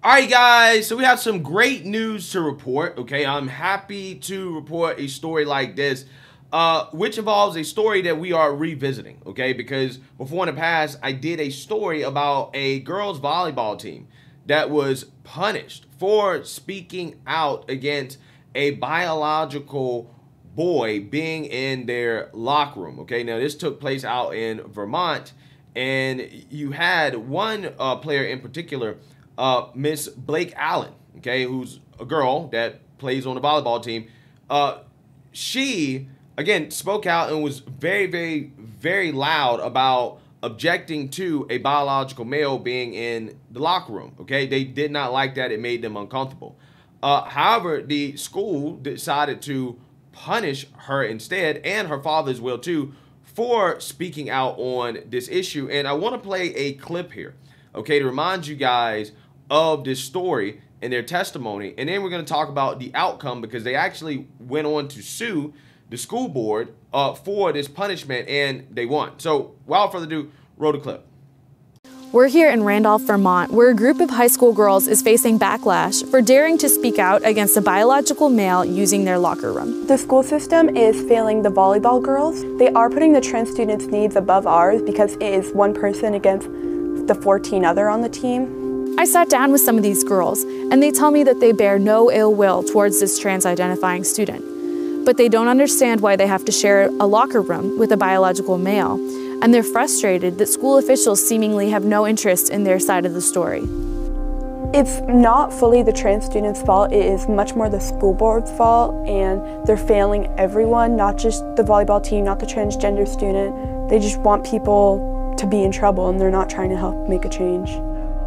All right, guys, so we have some great news to report, okay? I'm happy to report a story like this, which involves a story that we are revisiting, okay? Because before in the past, I did a story about a girls' volleyball team that was punished for speaking out against a biological boy being in their locker room, okay? Now, this took place out in Vermont, and you had one player in particular, Miss Blake Allen, okay, who's a girl that plays on the volleyball team. She, again, spoke out and was very loud about objecting to a biological male being in the locker room, okay? They did not like that. It made them uncomfortable. However, the school decided to punish her instead, and her father as well, too, for speaking out on this issue. And I want to play a clip here, okay, to remind you guys of this story and their testimony, and then we're going to talk about the outcome, because they actually went on to sue the school board for this punishment, and they won. So without further ado, roll the clip. We're here in Randolph, Vermont, where a group of high school girls is facing backlash for daring to speak out against a biological male using their locker room. The school system is failing the volleyball girls. They are putting the trans students' needs above ours because it is one person against the 14 other on the team. I sat down with some of these girls, and they tell me that they bear no ill will towards this trans-identifying student. But they don't understand why they have to share a locker room with a biological male, and they're frustrated that school officials seemingly have no interest in their side of the story. It's not fully the trans students' fault, it is much more the school board's fault, and they're failing everyone, not just the volleyball team, not the transgender student. They just want people to be in trouble, and they're not trying to help make a change.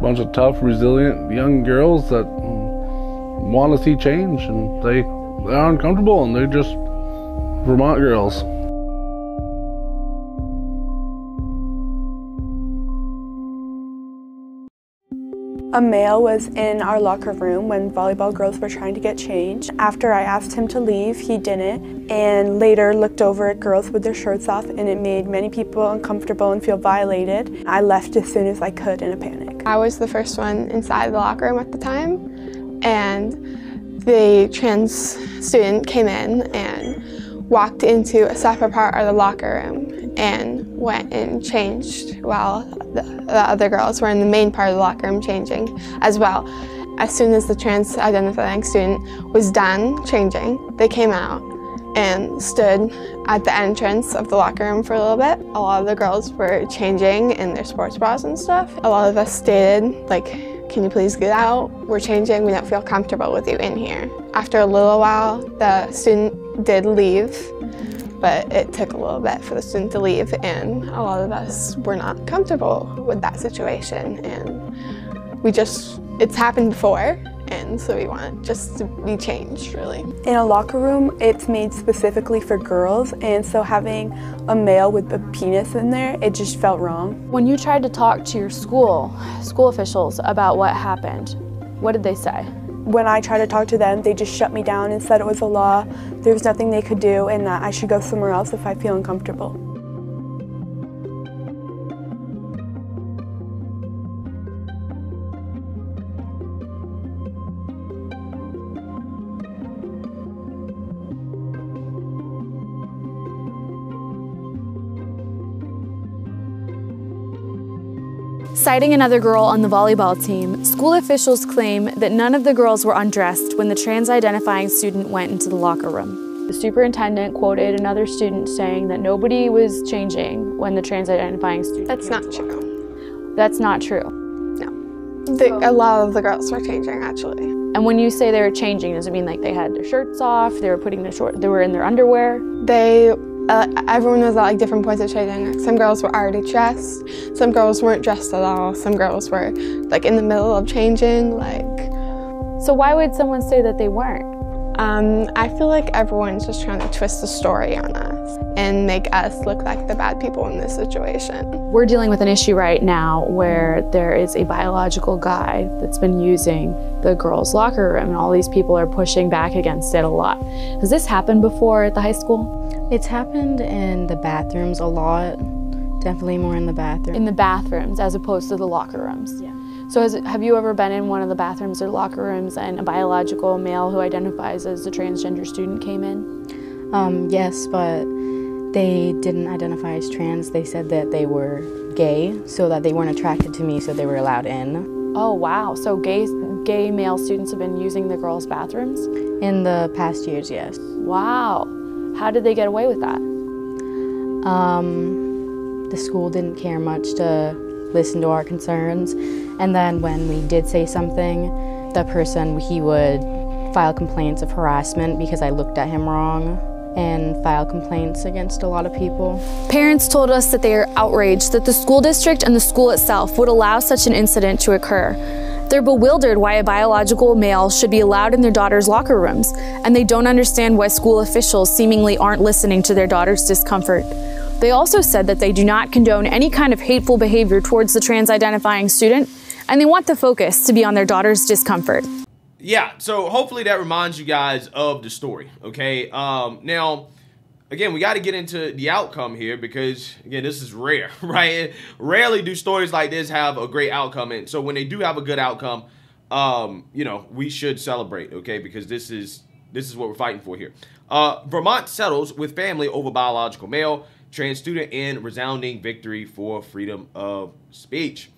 Bunch of tough, resilient young girls that want to see change, and they're uncomfortable, and they're just Vermont girls. A male was in our locker room when volleyball girls were trying to get changed. After I asked him to leave, he didn't, and later looked over at girls with their shirts off, and it made many people uncomfortable and feel violated. I left as soon as I could in a panic. I was the first one inside the locker room at the time, and the trans student came in and walked into a separate part of the locker room and went and changed while the other girls were in the main part of the locker room changing as well. As soon as the trans-identifying student was done changing, they came out and stood at the entrance of the locker room for a little bit. A lot of the girls were changing in their sports bras and stuff. A lot of us stated, like, can you please get out? We're changing, we don't feel comfortable with you in here. After a little while, the student did leave, but it took a little bit for the student to leave, and a lot of us were not comfortable with that situation, and it's happened before, and so we want it just to be changed, really. In a locker room, it's made specifically for girls, and so having a male with a penis in there, it just felt wrong. When you tried to talk to your school officials about what happened, what did they say? When I tried to talk to them, they just shut me down and said it was a law, there was nothing they could do, and that I should go somewhere else if I feel uncomfortable. Citing another girl on the volleyball team, school officials claim that none of the girls were undressed when the trans-identifying student went into the locker room. The superintendent quoted another student saying that nobody was changing when the trans-identifying student That's not true. That's not true? No. A lot of the girls were changing, actually. And when you say they were changing, does it mean like they had their shirts off, they were putting they were in their underwear? Everyone was at like different points of changing. Some girls were already dressed, some girls weren't dressed at all, some girls were like in the middle of changing, like. So why would someone say that they weren't? I feel like everyone's just trying to twist the story on us and make us look like the bad people in this situation. We're dealing with an issue right now where there is a biological guy that's been using the girls' locker room, and all these people are pushing back against it a lot. Has this happened before at the high school? It's happened in the bathrooms a lot, definitely more in the bathroom. In the bathrooms as opposed to the locker rooms? Yeah. So have you ever been in one of the bathrooms or locker rooms and a biological male who identifies as a transgender student came in? Yes, but they didn't identify as trans. They said that they were gay, so that they weren't attracted to me, so they were allowed in. Oh, wow. So gay male students have been using the girls' bathrooms? In the past years, yes. Wow. How did they get away with that? The school didn't care much to listen to our concerns, and then when we did say something, the person, he would file complaints of harassment because I looked at him wrong, and file complaints against a lot of people. Parents told us that they are outraged that the school district and the school itself would allow such an incident to occur. They're bewildered why a biological male should be allowed in their daughter's locker rooms, and they don't understand why school officials seemingly aren't listening to their daughter's discomfort. They also said that they do not condone any kind of hateful behavior towards the trans-identifying student, and they want the focus to be on their daughter's discomfort. Yeah, so hopefully that reminds you guys of the story, okay? Now, again, we got to get into the outcome here because, again, this is rare, right? Rarely do stories like this have a great outcome. And so when they do have a good outcome, you know, we should celebrate, okay? Because this is what we're fighting for here. Vermont settles with family over biological male, trans student in resounding victory for freedom of speech.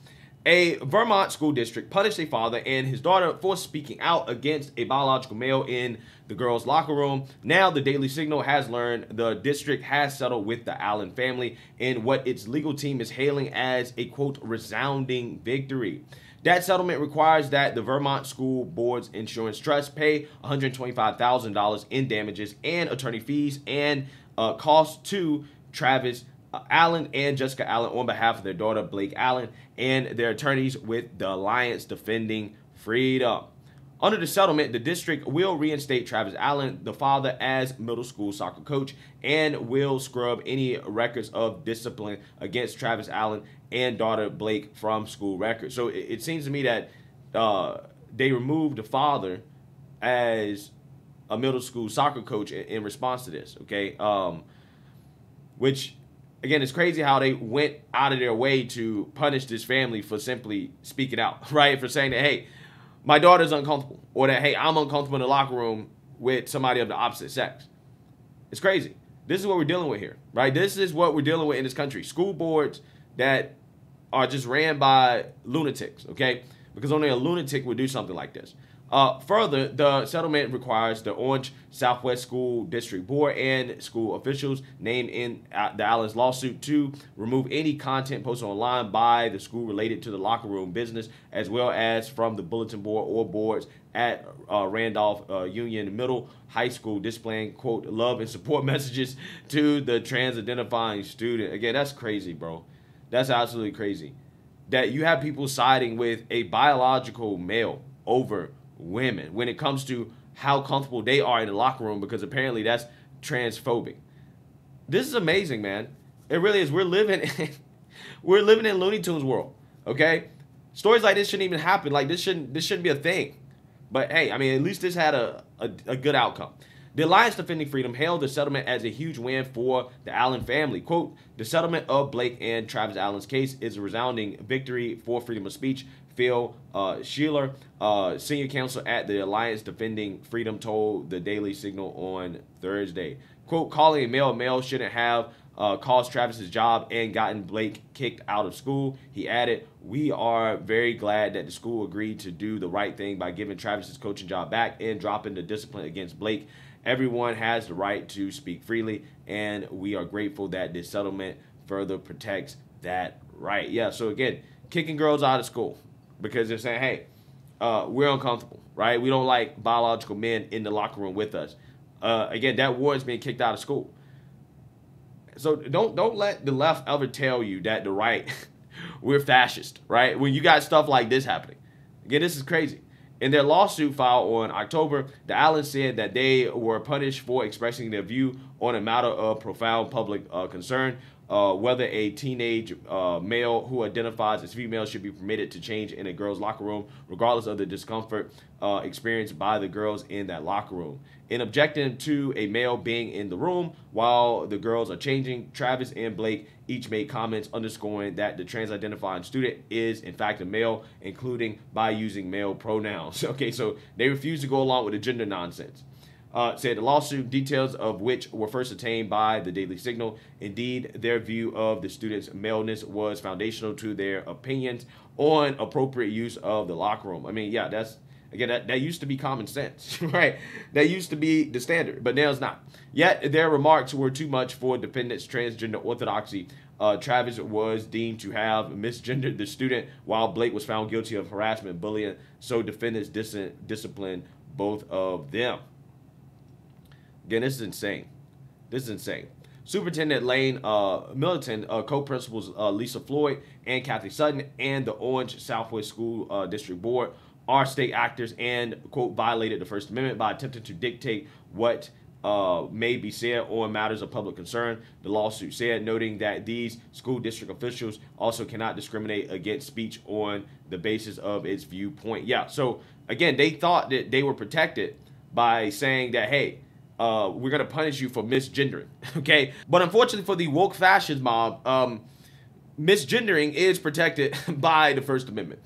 A Vermont school district punished a father and his daughter for speaking out against a biological male in the girls' locker room. Now, the Daily Signal has learned the district has settled with the Allen family in what its legal team is hailing as a, quote, resounding victory. That settlement requires that the Vermont School Board's Insurance Trust pay $125,000 in damages and attorney fees and costs to Travis Allen and Jessica Allen on behalf of their daughter Blake Allen and their attorneys with the Alliance Defending Freedom. Under the settlement, the district will reinstate Travis Allen, the father, as middle school soccer coach and will scrub any records of discipline against Travis Allen and daughter Blake from school records. So it seems to me that they removed the father as a middle school soccer coach in response to this, okay? Which, again, it's crazy how they went out of their way to punish this family for simply speaking out, right? For saying that, hey, my daughter's uncomfortable, or that, hey, I'm uncomfortable in the locker room with somebody of the opposite sex. It's crazy. This is what we're dealing with here, right? This is what we're dealing with in this country. School boards that are just ran by lunatics, okay? Because only a lunatic would do something like this. Further, the settlement requires the Orange Southwest School District Board and school officials named in the Allen's lawsuit to remove any content posted online by the school related to the locker room business, as well as from the bulletin board or boards at Randolph Union Middle High School displaying, quote, love and support messages to the trans-identifying student. Again, that's crazy, bro. That's absolutely crazy. That you have people siding with a biological male over women when it comes to how comfortable they are in the locker room, because apparently that's transphobic. This is amazing, man. It really is. We're living in Looney Tunes world, okay? Stories like this shouldn't even happen. Like this shouldn't be a thing. But hey, I mean, at least this had a good outcome. The Alliance Defending Freedom hailed the settlement as a huge win for the Allen family. Quote, the settlement of Blake and Travis Allen's case is a resounding victory for freedom of speech. Phil Sheeler, senior counsel at the Alliance Defending Freedom, told the Daily Signal on Thursday. Quote, calling a male shouldn't have cost Travis's job and gotten Blake kicked out of school. He added, we are very glad that the school agreed to do the right thing by giving Travis's coaching job back and dropping the discipline against Blake. Everyone has the right to speak freely, and we are grateful that this settlement further protects that right. Yeah, so again, kicking girls out of school because they're saying, hey, we're uncomfortable, right? We don't like biological men in the locker room with us. Again, that warrants being kicked out of school. So don't let the left ever tell you that the right, we're fascist, right? When you got stuff like this happening. Again, this is crazy. In their lawsuit filed on October, the Allens said that they were punished for expressing their view on a matter of profound public concern. whether a teenage male who identifies as female should be permitted to change in a girl's locker room, regardless of the discomfort experienced by the girls in that locker room. In objecting to a male being in the room while the girls are changing, Travis and Blake each made comments underscoring that the trans-identifying student is, in fact, a male, including by using male pronouns. Okay, so they refused to go along with the gender nonsense. Said the lawsuit, details of which were first obtained by the Daily Signal. Indeed, their view of the student's maleness was foundational to their opinions on appropriate use of the locker room. I mean, yeah, that's, again, that used to be common sense, right? That used to be the standard, but now it's not. Yet, their remarks were too much for defendants' transgender orthodoxy. Travis was deemed to have misgendered the student, while Blake was found guilty of harassment and bullying, so defendants disciplined both of them. Again, this is insane. This is insane. Superintendent Lane Militant, co-principals Lisa Floyd and Kathy Sutton, and the Orange Southwest School District Board are state actors and, quote, violated the First Amendment by attempting to dictate what may be said on matters of public concern, the lawsuit said, noting that these school district officials also cannot discriminate against speech on the basis of its viewpoint. Yeah, so, again, they thought that they were protected by saying that, hey, we're going to punish you for misgendering, okay? But unfortunately for the woke fascist mob, misgendering is protected by the First Amendment.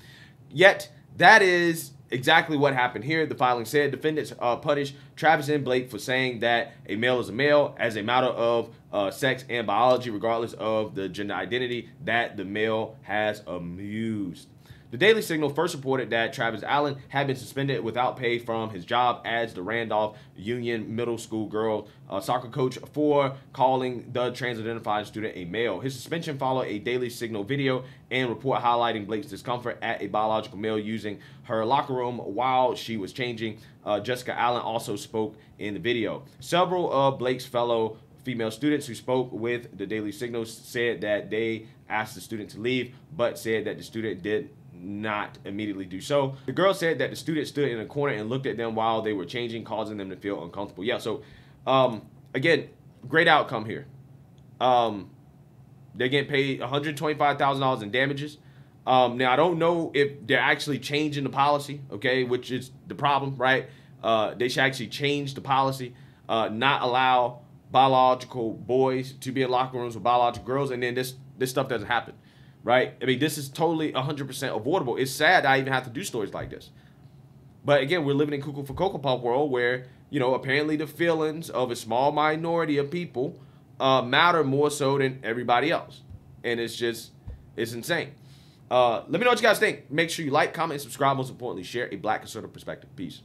Yet, that is exactly what happened here. The filing said defendants punished Travis and Blake for saying that a male is a male as a matter of sex and biology, regardless of the gender identity that the male has amused. The Daily Signal first reported that Travis Allen had been suspended without pay from his job as the Randolph Union Middle School girl soccer coach for calling the trans-identifying student a male. His suspension followed a Daily Signal video and report highlighting Blake's discomfort at a biological male using her locker room while she was changing. Jessica Allen also spoke in the video. Several of Blake's fellow female students who spoke with the Daily Signal said that they asked the student to leave, but said that the student did not immediately do so. The girl said that the student stood in a corner and looked at them while they were changing, causing them to feel uncomfortable. Yeah, so again, great outcome here. They're getting paid $125,000 in damages. Now, I don't know if they're actually changing the policy, okay, which is the problem, right? They should actually change the policy, not allow biological boys to be in locker rooms with biological girls, and then this stuff doesn't happen. Right? I mean, this is totally 100% avoidable. It's sad I even have to do stories like this. But again, we're living in cuckoo for Cocoa Puff world where, you know, apparently the feelings of a small minority of people matter more so than everybody else. And it's insane. Let me know what you guys think. Make sure you like, comment, and subscribe. Most importantly, share a Black conservative perspective. Peace.